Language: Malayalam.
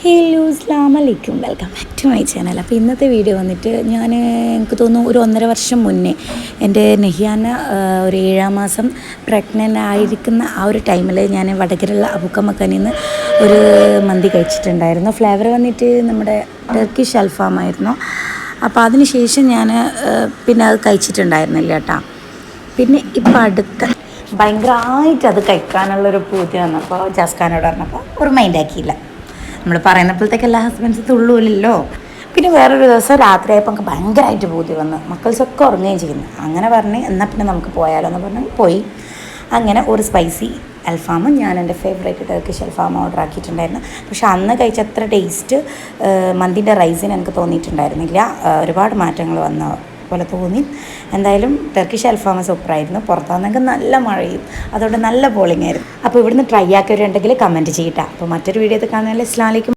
ഹലോ അസ്സലാമു അലൈക്കും, welcome back to my channel. അപ്പോൾ ഇന്നത്തെ വീഡിയോ വന്നിട്ട് എനിക്ക് തോന്നുന്നു ഒരു 1.5 വർഷം മുന്നേ എൻ്റെ നെഹിയാന ഒരു 7-ാം മാസം പ്രഗ്നൻ്റ് ആയിരിക്കുന്ന ആ ഒരു ടൈമിൽ ഞാൻ വടകരയുള്ള അബുക്കമക്കനിൽ നിന്ന് ഒരു മന്തി കഴിച്ചിട്ടുണ്ടായിരുന്നു. ഫ്ലേവർ വന്നിട്ട് നമ്മുടെ ടർക്കിഷ് അൽഫാമായിരുന്നു. അപ്പോൾ അതിന് ശേഷം ഞാൻ പിന്നെ അത് കഴിച്ചിട്ടുണ്ടായിരുന്നില്ല കേട്ടോ. പിന്നെ ഇപ്പം അടുത്ത ഭയങ്കരമായിട്ട് അത് കഴിക്കാനുള്ളൊരു പൂതി വന്നപ്പോൾ ജാസ്ഖാനോട് പറഞ്ഞപ്പോൾ ഒരു മൈൻഡാക്കിയില്ല. നമ്മൾ പറയുന്നപ്പോഴത്തേക്ക് എല്ലാ ഹസ്ബൻഡ്സ് തുള്ളൂലല്ലോ. പിന്നെ വേറൊരു ദിവസം രാത്രിയായപ്പോൾ നമുക്ക് ഭയങ്കരമായിട്ട് പൂതി വന്ന്, മക്കൾസൊക്കെ ഉറങ്ങുകയും ചെയ്യുന്നു. അങ്ങനെ പറഞ്ഞ് എന്നാൽ പിന്നെ നമുക്ക് പോയാലോ എന്ന് പറഞ്ഞ് പോയി. അങ്ങനെ ഒരു സ്പൈസി അൽഫാമും ഞാൻ എൻ്റെ ഫേവറേറ്റ് ടർക്കിഷ് അൽഫാം ഓർഡർ ആക്കിയിട്ടുണ്ടായിരുന്നു. പക്ഷെ അന്ന് കഴിച്ച അത്ര ടേസ്റ്റ് മന്തിൻ്റെ റൈസിന് എനിക്ക് തോന്നിയിട്ടുണ്ടായിരുന്നില്ല. ഒരുപാട് മാറ്റങ്ങൾ വന്ന പോലെ തോന്നി. എന്തായാലും ടർക്കിഷ് അൽഫാം സൂപ്പറായിരുന്നു. പുറത്താണെങ്കിൽ നല്ല മഴയും, അതുകൊണ്ട് നല്ല ബോളിംഗ് ആയിരുന്നു. അപ്പോൾ ഇവിടുന്ന് ട്രൈ ആക്കിയവരുണ്ടെങ്കിൽ കമൻറ്റ് ചെയ്യട്ടെ. അപ്പോൾ മറ്റൊരു വീഡിയോയിൽ കാണുന്നതിൽ അസ്സലാമു അലൈക്കും.